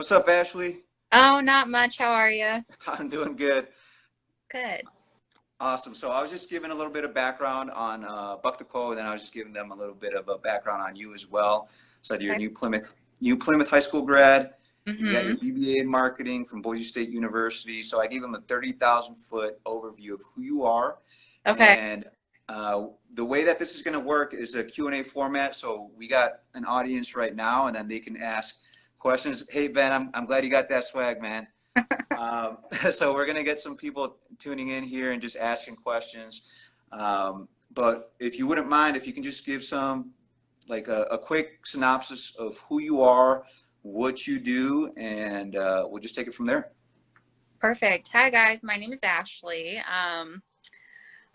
What's up, Ashley? Oh, not much. How are you? I'm doing good. Good. Awesome. So I was just giving a little bit of background on Buck the Quo, and then I was just giving them a little bit of a background on you as well. So you're a Okay. New Plymouth high school grad. You got your Mm-hmm. BBA in marketing from Boise State University. So I gave them a 30,000 foot overview of who you are. Okay. And the way that this is going to work is a Q&A format. So we got an audience right now, and then they can ask questions. Hey, Ben, I'm glad you got that swag, man. Um, so we're gonna get some people tuning in here and just asking questions. But if you wouldn't mind, if you can just give some like a quick synopsis of who you are, what you do, and we'll just take it from there. Perfect. Hi, guys. My name is Ashley.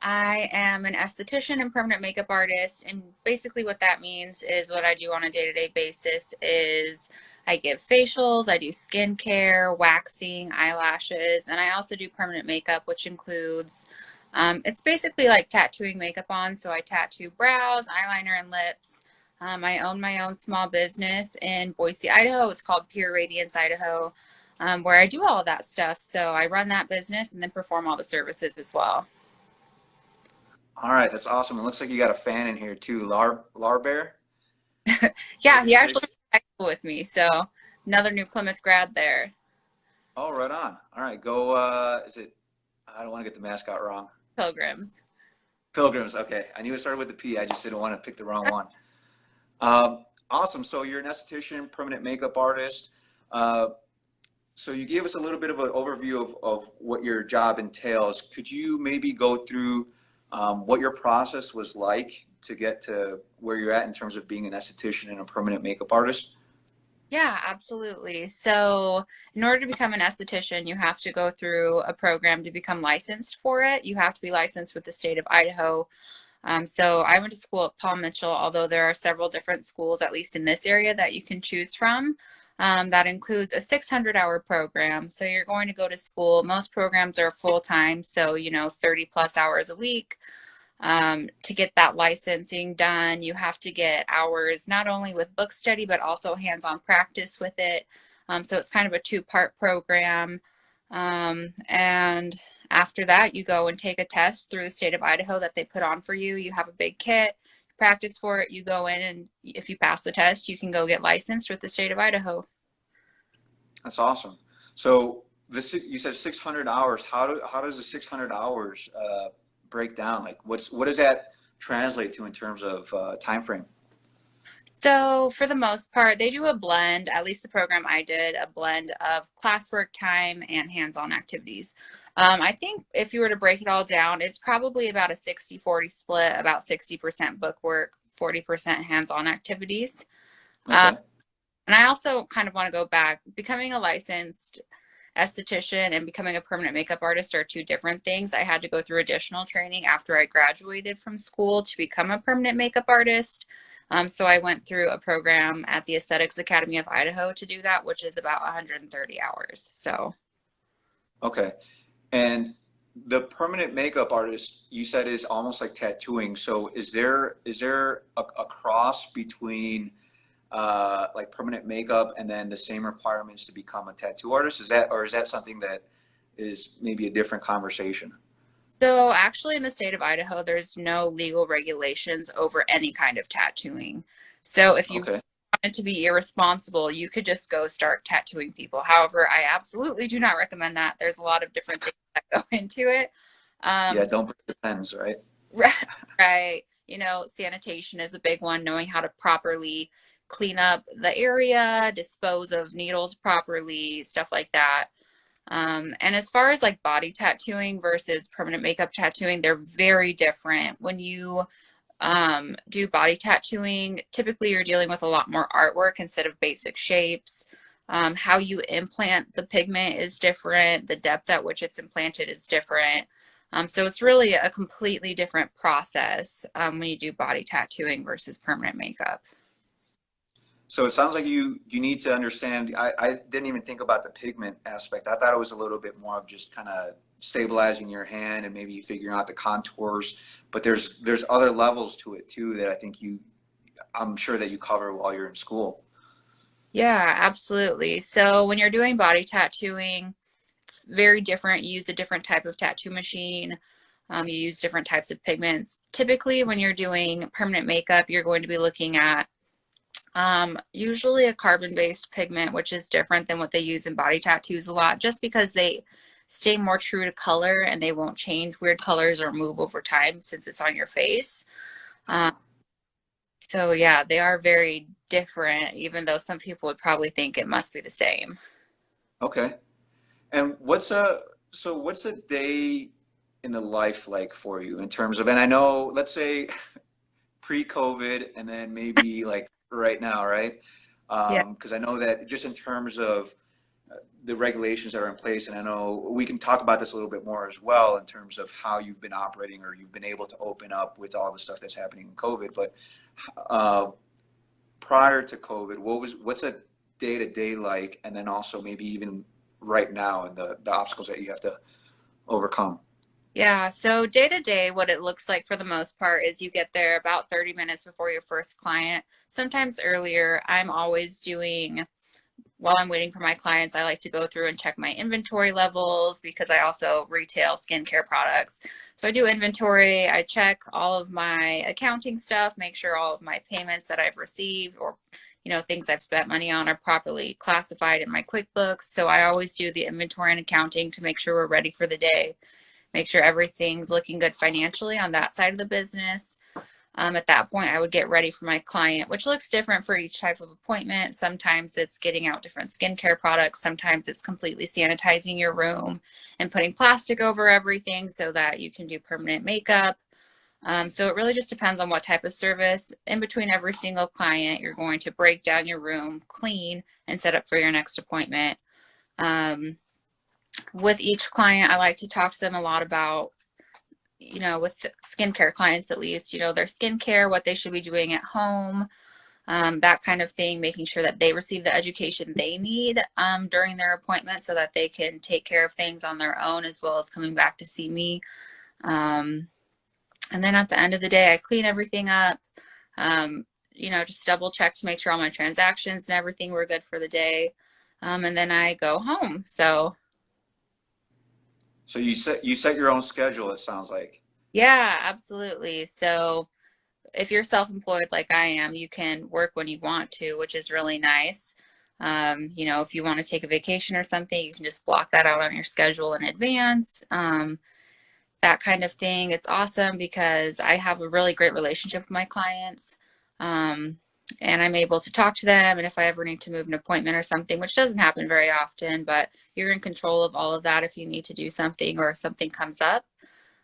I am an esthetician and permanent makeup artist, and basically what that means is what I do on a day-to-day basis is I give facials, I do skincare, waxing, eyelashes, and I also do permanent makeup, which includes it's basically like tattooing makeup on. So I tattoo brows, eyeliner, and lips. I own my own small business in Boise, Idaho. It's called Pure Radiance Idaho, where I do all of that stuff. So I run that business and then perform all the services as well. All right, that's awesome. It looks like you got a fan in here too, Lar Bear. Yeah, he Big. actually went to high school with me, so another New Plymouth grad there. Oh, right on. All right, go. Is it? I don't want to get the mascot wrong. Pilgrims. Pilgrims. Okay, I knew it started with the P. I just didn't want to pick the wrong one. Awesome. So you're an esthetician, permanent makeup artist. Uh, so you gave us a little bit of an overview of what your job entails. Could you maybe go through what your process was like to get to where you're at in terms of being an esthetician and a permanent makeup artist? Yeah, absolutely. So, in order to become an esthetician, you have to go through a program to become licensed for it. You have to be licensed with the state of Idaho. So, I went to school at Paul Mitchell, although there are several different schools, at least in this area, that you can choose from. That includes a 600-hour program. So, you're going to go to school. Most programs are full time, so, 30 plus hours a week. To get that licensing done, you have to get hours not only with book study, but also hands on practice with it. So it's kind of a two-part program. And after that, you go and take a test through the state of Idaho that they put on for you. You have a big kit, practice for it, you go in, and if you pass the test, you can go get licensed with the state of Idaho. That's awesome. So this you said 600 hours. How does the 600 hours break down? Like what does that translate to in terms of time frame? So, for the most part, they do a blend, at least the program I did, a blend of classwork time and hands on activities. I think if you were to break it all down, it's probably about a 60-40 split, about 60% book work, 40% hands on activities. Um, Okay. and I also kind of want to go back. Becoming a licensed esthetician and becoming a permanent makeup artist are two different things. I had to go through additional training after I graduated from school to become a permanent makeup artist. So I went through a program at the Aesthetics Academy of Idaho to do that, which is about 130 hours. So Okay. And the permanent makeup artist you said is almost like tattooing. So is there a cross between like permanent makeup and then the same requirements to become a tattoo artist? Is that something that is maybe a different conversation? So actually in the state of Idaho, there's no legal regulations over any kind of tattooing. So if you Okay. wanted to be irresponsible, you could just go start tattooing people. However, I absolutely do not recommend that. There's a lot of different things that go into it. Yeah, Um, don't break the pens, right? right. Sanitation is a big one, knowing how to properly clean up the area, dispose of needles properly, stuff like that. And as far as like body tattooing versus permanent makeup tattooing, they're very different. When you do body tattooing, typically you're dealing with a lot more artwork instead of basic shapes. How you implant the pigment is different. The depth at which it's implanted is different. So it's really a completely different process when you do body tattooing versus permanent makeup. So it sounds like you need to understand. I didn't even think about the pigment aspect. I thought it was a little bit more of just kind of stabilizing your hand and maybe figuring out the contours. But there's other levels to it too that I'm sure that you cover while you're in school. Yeah, absolutely. So when you're doing body tattooing, it's very different. You use a different type of tattoo machine. You use different types of pigments. Typically, when you're doing permanent makeup, you're going to be looking at usually a carbon-based pigment, which is different than what they use in body tattoos a lot, just because they stay more true to color and they won't change weird colors or move over time since it's on your face. Um, so yeah, they are very different, even though some people would probably think it must be the same. Okay. And what's a day in the life like for you in terms of, and I know, let's say pre-COVID and then maybe like right now, right? Yeah. Because I know that just in terms of the regulations that are in place, and I know we can talk about this a little bit more as well in terms of how you've been operating or you've been able to open up with all the stuff that's happening in COVID. But uh, prior to COVID, what's a day to day like, and then also maybe even right now and the obstacles that you have to overcome. Yeah, so day to day, what it looks like for the most part is you get there about 30 minutes before your first client, sometimes earlier. I'm always doing, while I'm waiting for my clients, I like to go through and check my inventory levels because I also retail skincare products. So I do inventory, I check all of my accounting stuff, make sure all of my payments that I've received or things I've spent money on are properly classified in my QuickBooks. So I always do the inventory and accounting to make sure we're ready for the day, make sure everything's looking good financially on that side of the business. At that point, I would get ready for my client, which looks different for each type of appointment. Sometimes it's getting out different skincare products. Sometimes it's completely sanitizing your room and putting plastic over everything so that you can do permanent makeup. So it really just depends on what type of service. In between every single client, you're going to break down your room, clean, and set up for your next appointment. Um, with each client, I like to talk to them a lot about, with skincare clients at least, their skincare, what they should be doing at home, that kind of thing, making sure that they receive the education they need during their appointment so that they can take care of things on their own as well as coming back to see me. Um, and then at the end of the day, I clean everything up, just double check to make sure all my transactions and everything were good for the day. And then I go home. So So you set your own schedule, it sounds like. yeah, absolutely. So if you're self-employed like I am, you can work when you want to, which is really nice. If you want to take a vacation or something, you can just block that out on your schedule in advance. That kind of thing. It's awesome because I have a really great relationship with my clients. Um, and I'm able to talk to them. And if I ever need to move an appointment or something, which doesn't happen very often, but you're in control of all of that if you need to do something or if something comes up.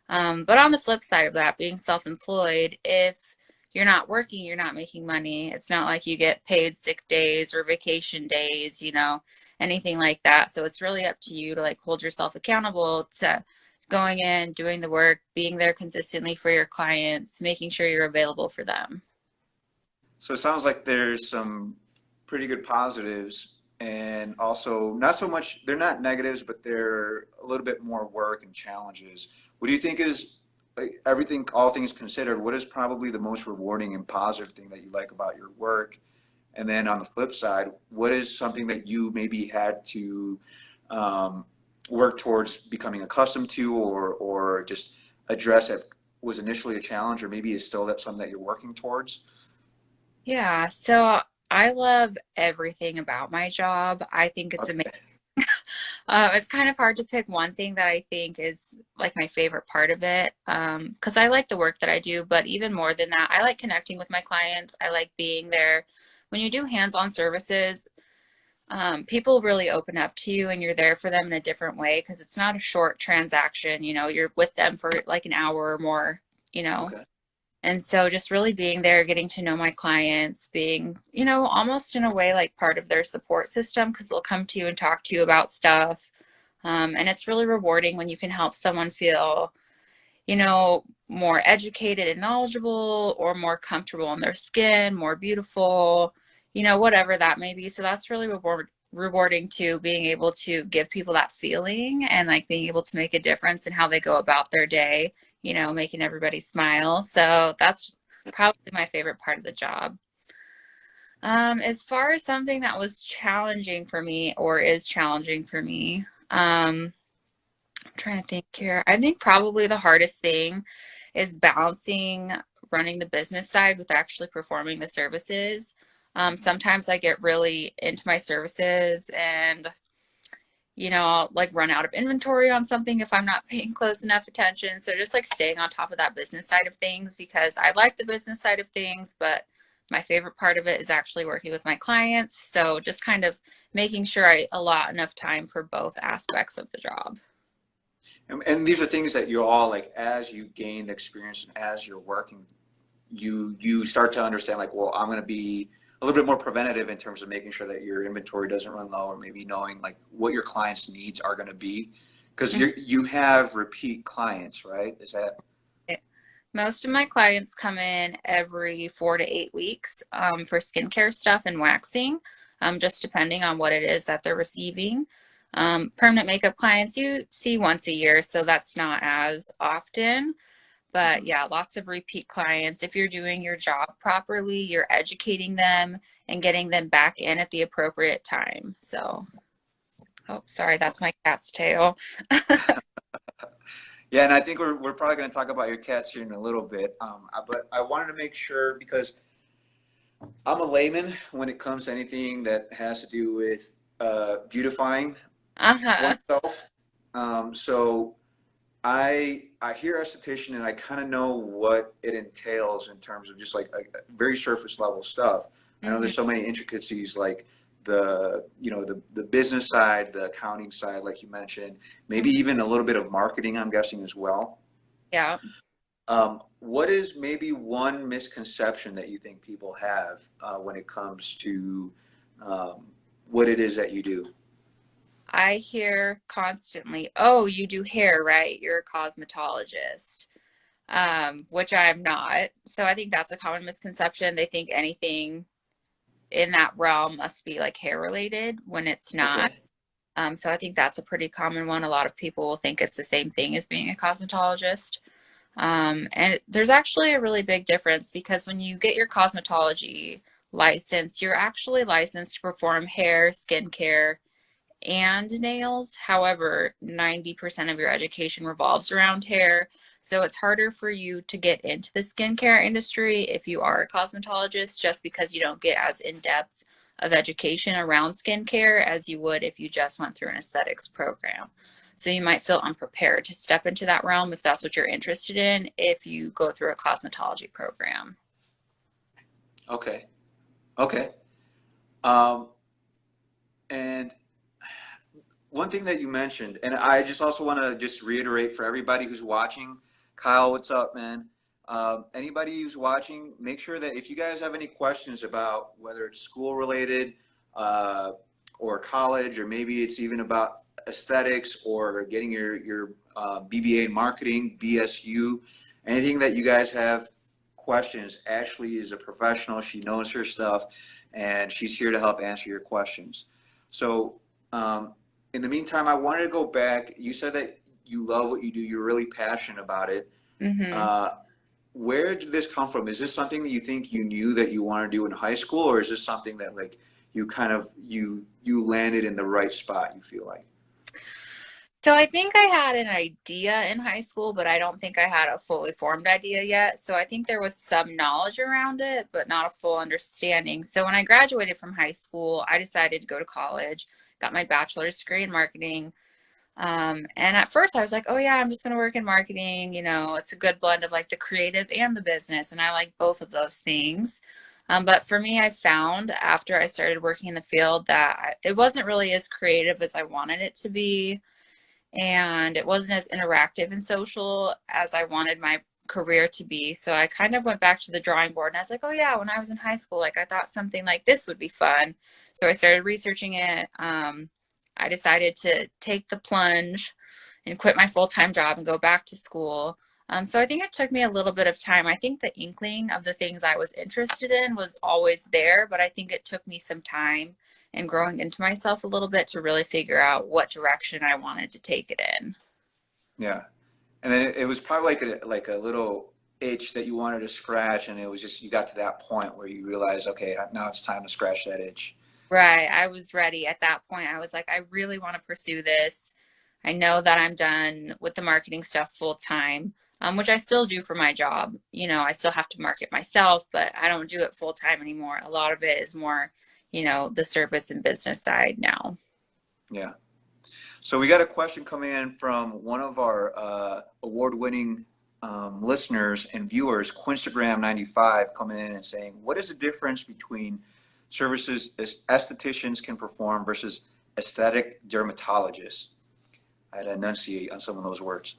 But on the flip side of that, being self-employed, if you're not working, you're not making money. It's not like you get paid sick days or vacation days, anything like that. So it's really up to you to like hold yourself accountable to going in, doing the work, being there consistently for your clients, making sure you're available for them. So it sounds like there's some pretty good positives and also not so much, they're not negatives, but they're a little bit more work and challenges. What do you think is, like, everything, all things considered, what is probably the most rewarding and positive thing that you like about your work? And then on the flip side, what is something that you maybe had to um, work towards becoming accustomed to or just address that was initially a challenge or maybe is still that something that you're working towards? Yeah, so I love everything about my job. I think it's amazing. Okay. It's kind of hard to pick one thing that I think is like my favorite part of it. Because I like the work that I do, but even more than that, I like connecting with my clients. I like being there. When you do hands-on services, people really open up to you and you're there for them in a different way because it's not a short transaction. You're with them for like an hour or more, you know. Okay. And so just really being there, getting to know my clients, being, almost in a way like part of their support system because they'll come to you and talk to you about stuff. And it's really rewarding when you can help someone feel, more educated and knowledgeable or more comfortable in their skin, more beautiful, whatever that may be. So that's really rewarding to being able to give people that feeling and like being able to make a difference in how they go about their day, making everybody smile. So that's probably my favorite part of the job. As far as something that was challenging for me or is challenging for me, I'm trying to think here. I think probably the hardest thing is balancing running the business side with actually performing the services. Sometimes I get really into my services and I'll like run out of inventory on something if I'm not paying close enough attention. So just like staying on top of that business side of things because I like the business side of things, but my favorite part of it is actually working with my clients. So just kind of making sure I allot enough time for both aspects of the job. And these are things that you're all like, as you gain experience and as you're working, you start to understand like, well, I'm going to be a little bit more preventative in terms of making sure that your inventory doesn't run low, or maybe knowing like what your clients' needs are going to be, because you have repeat clients, right? Is that Most of my clients come in every 4 to 8 weeks for skincare stuff and waxing, just depending on what it is that they're receiving. Permanent makeup clients you see once a year, so that's not as often. But Mhm. yeah, lots of repeat clients. If you're doing your job properly, you're educating them and getting them back in at the appropriate time. So, oh, sorry, that's my cat's tail. Yeah, and I think we're probably going to talk about your cats here in a little bit. But I wanted to make sure because I'm a layman when it comes to anything that has to do with beautifying Uh-huh. oneself. So I hear esthetician and I kind of know what it entails in terms of just like a very surface level stuff. I know Hmm. there's so many intricacies like the business side, the accounting side, like you mentioned, maybe even a little bit of marketing, I'm guessing as well. Yeah. What is maybe one misconception that you think people have when it comes to um, what it is that you do? I hear constantly, oh, you do hair, right? You're a cosmetologist, which I'm not. So I think that's a common misconception. They think anything in that realm must be like hair related when it's not. Okay. So I think that's a pretty common one. A lot of people will think it's the same thing as being a cosmetologist. And there's actually a really big difference because when you get your cosmetology license, you're actually licensed to perform hair, skincare, and nails. However, 90% of your education revolves around hair. So it's harder for you to get into the skincare industry if you are a cosmetologist, just because you don't get as in depth of education around skincare as you would if you just went through an aesthetics program. So you might feel unprepared to step into that realm if that's what you're interested in if you go through a cosmetology program. Okay. Okay. Um, and one thing that you mentioned, and I just also want to just reiterate for everybody who's watching, Kyle, what's up, man? Anybody who's watching, make sure that if you guys have any questions about whether it's school related uh, or college, or maybe it's even about aesthetics or getting your BBA in marketing, BSU, anything that you guys have questions, Ashley is a professional. She knows her stuff, and she's here to help answer your questions. So, in the meantime, I wanted to go back. You said that you love what you do. You're really passionate about it. Mm-hmm. Uh, where did this come from? Is this something that you think you knew that you want to do in high school, or is this something that like you kind of you landed in the right spot? You feel like? So I think I had an idea in high school, but I don't think I had a fully formed idea yet. So I think there was some knowledge around it, but not a full understanding. So when I graduated from high school, I decided to go to college, got my bachelor's degree in marketing. And at first I was like, oh yeah, I'm just going to work in marketing. It's a good blend of like the creative and the business. And I like both of those things. But for me, I found after I started working in the field that it wasn't really as creative as I wanted it to be, and it wasn't as interactive and social as I wanted my career to be. So I kind of went back to the drawing board and I was like, oh yeah, when I was in high school, like I thought something like this would be fun. So I started researching it. I decided to take the plunge and quit my full-time job and go back to school. So I think it took me a little bit of time. I think the inkling of the things I was interested in was always there, but I think it took me some time and growing into myself a little bit to really figure out what direction I wanted to take it in. Yeah. And then it was probably like a little. itch that you wanted to scratch, and it was just, you got to that point where you realize, okay, now it's time to scratch that itch. Right. I was ready at that point. I was like, I really want to pursue this. I know that I'm done with the marketing stuff full time, which I still do for my job. You know, I still have to market myself, but I don't do it full time anymore. A lot of it is more, the service and business side now. Yeah. So we got a question coming in from one of our award-winning listeners and viewers, Quinstagram95, coming in and saying, what is the difference between services estheticians can perform versus aesthetic dermatologists? I had to enunciate on some of those words.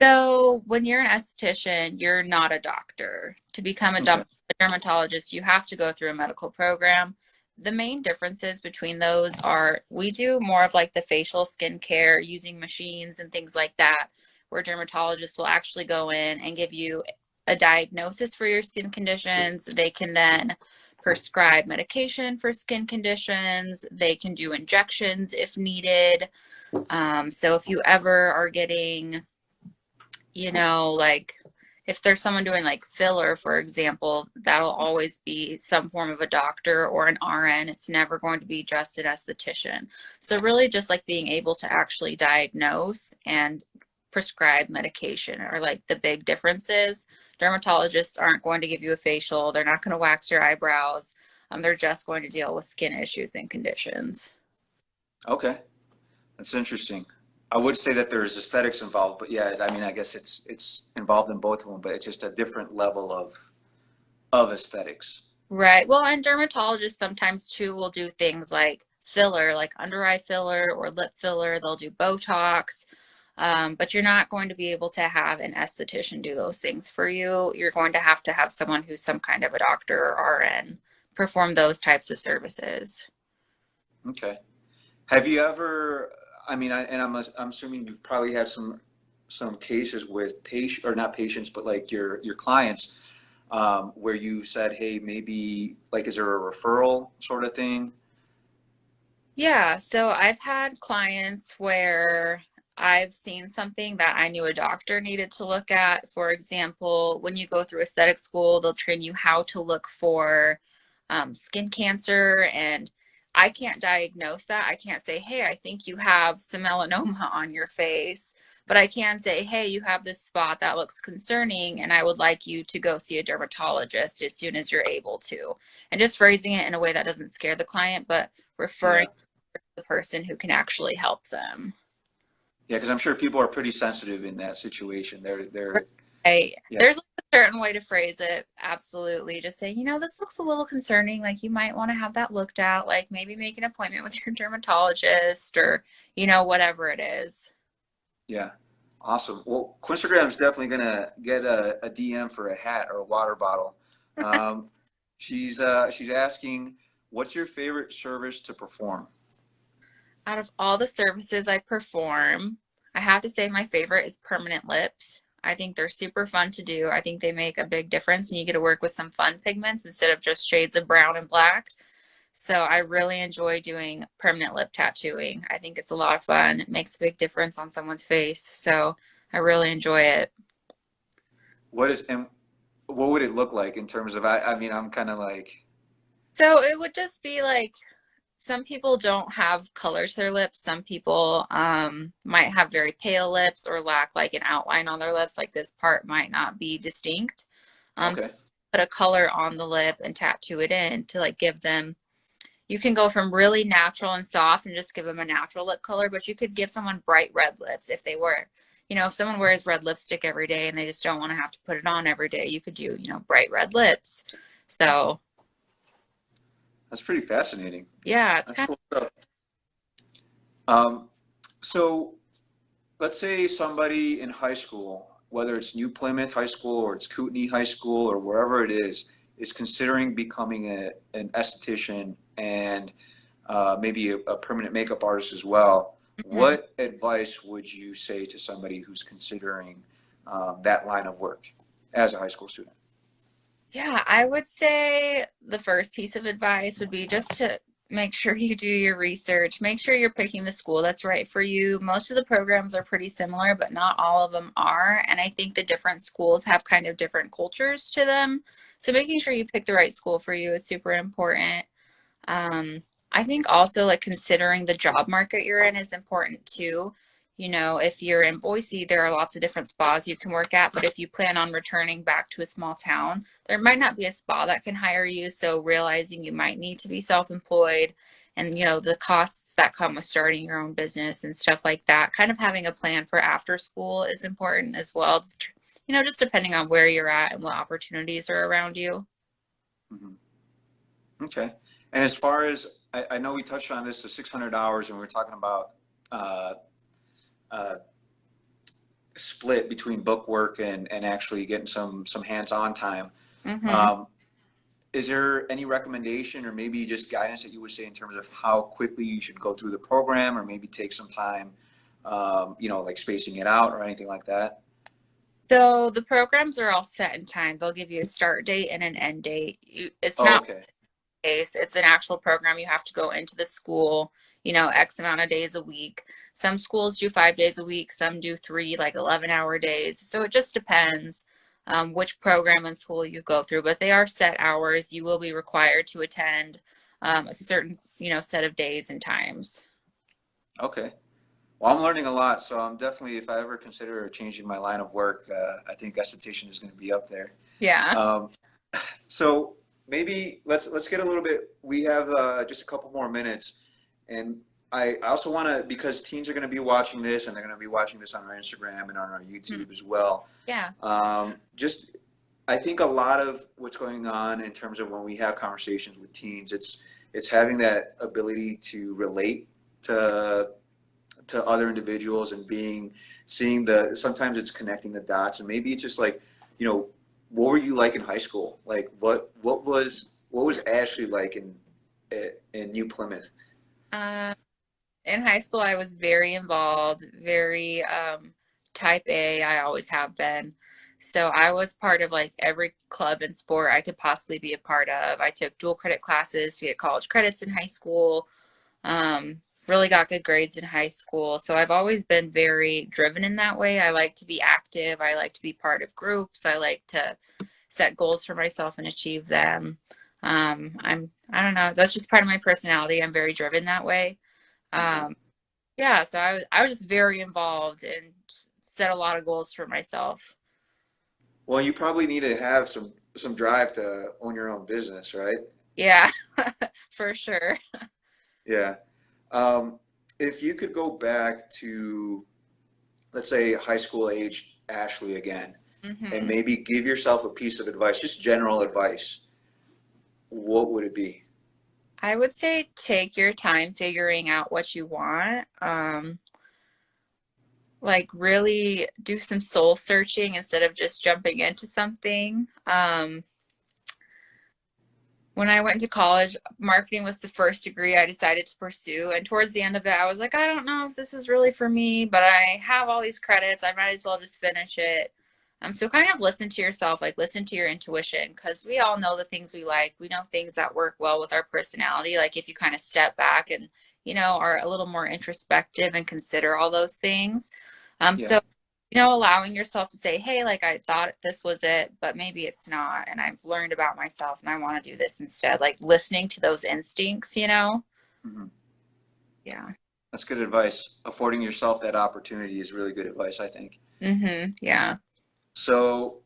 So when you're an esthetician, you're not a doctor. To become Okay. a dermatologist, you have to go through a medical program. The main differences between those are we do more of like the facial skincare using machines and things like that, where dermatologists will actually go in and give you a diagnosis for your skin conditions. They can then prescribe medication for skin conditions. They can do injections if needed. So if you ever are getting like if there's someone doing like filler, for example, that'll always be some form of a doctor or an RN. It's never going to be just an esthetician. So really just like being able to actually diagnose and prescribe medication are like the big differences. Dermatologists aren't going to give you a facial. They're not going to wax your eyebrows. They're just going to deal with skin issues and conditions. Okay. That's interesting. I would say that there's aesthetics involved, but yeah, I mean, I guess it's involved in both of them, but it's just a different level of aesthetics. Right. Well, and dermatologists sometimes too will do things like filler, like under eye filler or lip filler. They'll do Botox. But you're not going to be able to have an esthetician do those things for you. You're going to have someone who's some kind of a doctor or RN perform those types of services. Okay. Have you ever, I mean, I'm assuming you've probably had some cases with patient, or not patients, but like your clients, where you've said, hey, maybe like, is there a referral sort of thing? Yeah, so I've had clients where I've seen something that I knew a doctor needed to look at. For example, when you go through aesthetic school, they'll train you how to look for skin cancer, and I can't diagnose that. I can't say, hey, I think you have some melanoma on your face, but I can say, hey, you have this spot that looks concerning, and I would like you to go see a dermatologist as soon as you're able to. And just phrasing it in a way that doesn't scare the client, but referring Yeah. the person who can actually help them. Yeah, because I'm sure people are pretty sensitive in that situation. Right. Yeah, There's like a certain way to phrase it. Absolutely. Just say, this looks a little concerning. Like you might want to have that looked at, like maybe make an appointment with your dermatologist or, whatever it is. yeah. Awesome. Well, Quinstagram's definitely gonna get a DM for a hat or a water bottle. Um, she's asking, what's your favorite service to perform? Out of all the services I perform, I have to say my favorite is permanent lips. I think they're super fun to do. I think they make a big difference and you get to work with some fun pigments instead of just shades of brown and black. So I really enjoy doing permanent lip tattooing. I think it's a lot of fun. It makes a big difference on someone's face. So I really enjoy it. And what would it look like in terms of, I mean, I'm kind of like, So it would just be like some people don't have color to their lips. Some people might have very pale lips or lack like an outline on their lips. Like this part might not be distinct. So okay, put a color on the lip and tattoo it in to like give them. You can go from really natural and soft and just give them a natural lip color, but you could give someone bright red lips if they were, if someone wears red lipstick every day and they just don't want to have to put it on every day, you could do, bright red lips. So that's pretty fascinating. yeah, it's That's kind cool stuff. Um, so let's say somebody in high school, whether it's New Plymouth High School or it's Kootenai High School or wherever it is considering becoming an esthetician and maybe a permanent makeup artist as well. of, mhm. What advice would you say to somebody who's considering that line of work as a high school student? Yeah, I would say the first piece of advice would be just to Make sure you do your research. Make sure you're picking the school that's right for you. Most of the programs are pretty similar, but not all of them are. And I think the different schools have kind of different cultures to them. So making sure you pick the right school for you is super important. Um, I think also like considering the job market you're in is important too. You know, if you're in Boise, there are lots of different spas you can work at, but if you plan on returning back to a small town, there might not be a spa that can hire you. So realizing you might need to be self-employed and, you know, the costs that come with starting your own business and stuff like that, kind of having a plan for after school is important as well. Just, you know, just depending on where you're at and what opportunities are around you. Mhm. Okay. And as far as I know, we touched on this, the 600 hours, and we were talking about uh, uh, split between book work and actually getting some hands-on time. Mm-hmm. Um, is there any recommendation or maybe just guidance that you would say in terms of how quickly you should go through the program or maybe take some time, like spacing it out or anything like that? So the programs are all set in time. They'll give you a start date and an end date. It's Oh, not okay. case. It's an actual program. You have to go into the school, you know, X amount of days a week. Some schools do 5 days a week, some do three, like 11-hour days. So it just depends which program and school you go through. But they are set hours. You will be required to attend a certain, you know, set of days and times. Okay. Well, I'm learning a lot, so I'm definitely, if I ever consider changing my line of work, I think esthetician is going to be up there. Yeah. Um, so maybe let's get a little bit. We have just a couple more minutes, and I also want to, because teens are going to be watching this, and they're going to be watching this on our Instagram and on our Mm. YouTube as well. Yeah. Just I think a lot of what's going on in terms of when we have conversations with teens, it's having that ability to relate to to other individuals and seeing the sometimes it's connecting the dots and maybe it's just like, what were you like in high school? Like what was Ashley like in New Plymouth? Uh, in high school, I was very involved, very type A. I always have been. So I was part of like every club and sport I could possibly be a part of. I took dual credit classes to get college credits in high school. Really got good grades in high school. So I've always been very driven in that way. I like to be active. I like to be part of groups. I like to set goals for myself and achieve them. I don't know, that's just part of my personality. I'm very driven that way. Okay. Um, yeah, so I was just very involved and set a lot of goals for myself. Well, you probably need to have some drive to own your own business, right? Yeah, for sure. Yeah. Um, if you could go back to, let's say, high school age Ashley again, and Hmm. maybe give yourself a piece of advice, just general advice, what would it be? I would say take your time figuring out what you want. Like really do some soul searching instead of just jumping into something. When I went to college, marketing was the first degree I decided to pursue. And towards the end of it, I was like, I don't know if this is really for me, but I have all these credits. I might as well just finish it. So kind of listen to yourself, like listen to your intuition, because we all know the things we like. We know things that work well with our personality. Like if you kind of step back and, you know, are a little more introspective and consider all those things. Yeah. So you know, allowing yourself to say, hey, like I thought this was it, but maybe it's not. And I've learned about myself and I want to do this instead. Like listening to those instincts, you know? Mhm. Yeah. That's good advice. Affording yourself that opportunity is really good advice, I think. Mm-hmm. Yeah. So,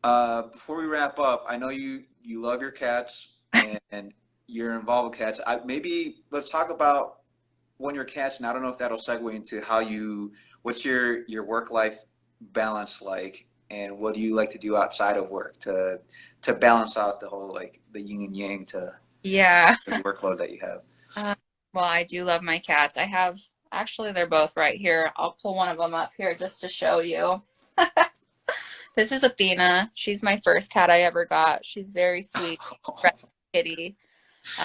before we wrap up, I know you love your cats and you're involved with cats. Maybe let's talk about when your cats, and I don't know if that'll segue into what's your work life balance like, and what do you like to do outside of work to balance out the whole like the yin and yang to Yeah. the workload that you have. Uh, well, I do love my cats. I have, actually, they're both right here. I'll pull one of them up here just to show you. This is Athena. She's my first cat I ever got. She's very sweet. Rescue kitty. Uh,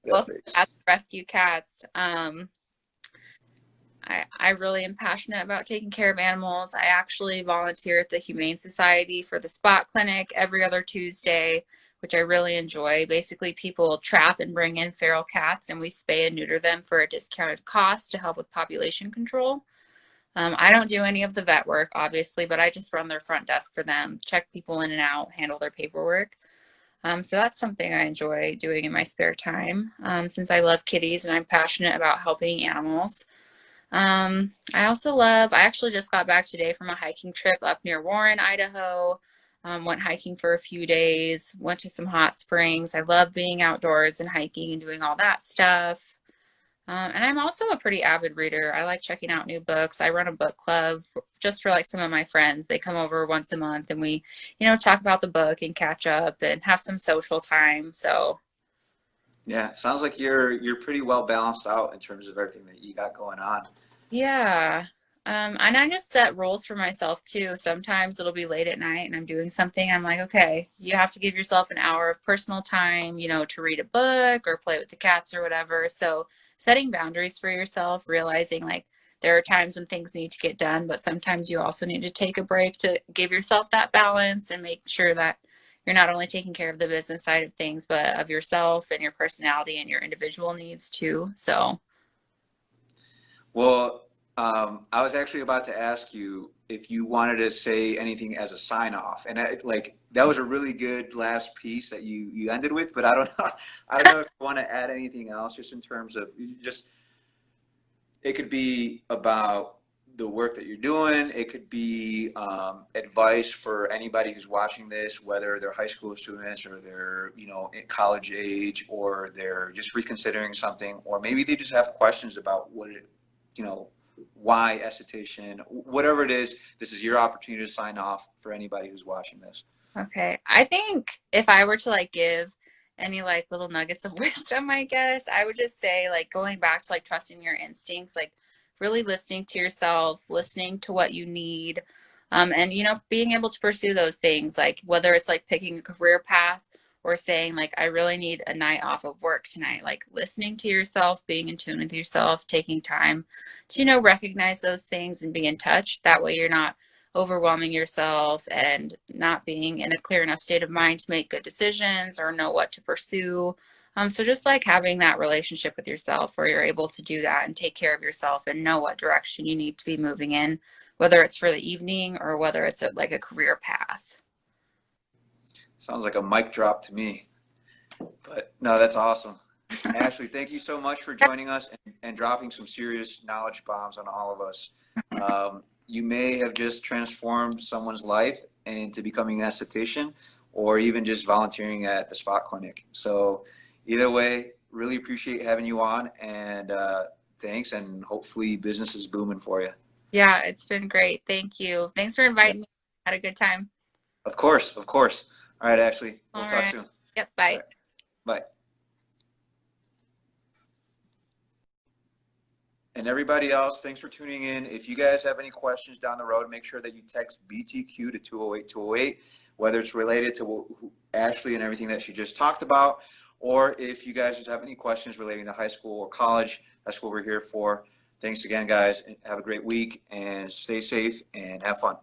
That both face. cats rescue cats. I really am passionate about taking care of animals. I actually volunteer at the Humane Society for the Spot Clinic every other Tuesday, which I really enjoy. Basically, people trap and bring in feral cats, and we spay and neuter them for a discounted cost to help with population control. I don't do any of the vet work, obviously, but I just run their front desk for them, check people in and out, handle their paperwork. So that's something I enjoy doing in my spare time, since I love kitties and I'm passionate about helping animals. I actually just got back today from a hiking trip up near Warren, Idaho. Went hiking for a few days, went to some hot springs. I love being outdoors and hiking and doing all that stuff. And I'm also a pretty avid reader. I like checking out new books. I run a book club just for like some of my friends. They come over once a month and we, talk about the book and catch up and have some social time. So, Yeah, sounds like you're pretty well balanced out in terms of everything that you got going on. yeah. And I just set rules for myself too. Sometimes it'll be late at night and I'm doing something. I'm like, okay, you have to give yourself an hour of personal time, to read a book or play with the cats or whatever. So setting boundaries for yourself, realizing like there are times when things need to get done, but sometimes you also need to take a break to give yourself that balance and make sure that you're not only taking care of the business side of things, but of yourself and your personality and your individual needs too. So, Well, I was actually about to ask you if you wanted to say anything as a sign off, and like that was a really good last piece that you ended with. But I don't know, I don't know if you want to add anything else, just in terms of just it could be about the work that you're doing. It could be advice for anybody who's watching this, whether they're high school students or they're at college age, or they're just reconsidering something, or maybe they just have questions about you know, why esthetician, whatever it is. This is your opportunity to sign off for anybody who's watching this. okay. I think if I were to like give any like little nuggets of wisdom, I guess I would just say like going back to like trusting your instincts, like really listening to yourself, listening to what you need, and being able to pursue those things, like whether it's like picking a career path or saying like I really need a night off of work tonight, like listening to yourself, being in tune with yourself, taking time to recognize those things and be in touch. That way you're not overwhelming yourself and not being in a clear enough state of mind to make good decisions or know what to pursue. So just like having that relationship with yourself where you're able to do that and take care of yourself and know what direction you need to be moving in, whether it's for the evening or whether it's like a career path. Sounds like a mic drop to me, but no, that's awesome. Ashley, thank you so much for joining us and dropping some serious knowledge bombs on all of us. You may have just transformed someone's life into becoming an esthetician, or even just volunteering at the Spot Clinic. So either way, really appreciate having you on, and thanks, and hopefully business is booming for you. Yeah, it's been great. Thank you. Thanks for Yeah. inviting me. Had a good time. Of course, of course. All right, Ashley, we'll All talk right. soon. Yep. All Bye. right, bye. And everybody else, thanks for tuning in. If you guys have any questions down the road, make sure that you text BTQ to 208-208, whether it's related to Ashley and everything that she just talked about, or if you guys just have any questions relating to high school or college, that's what we're here for. Thanks again, guys. Have a great week, and stay safe and have fun.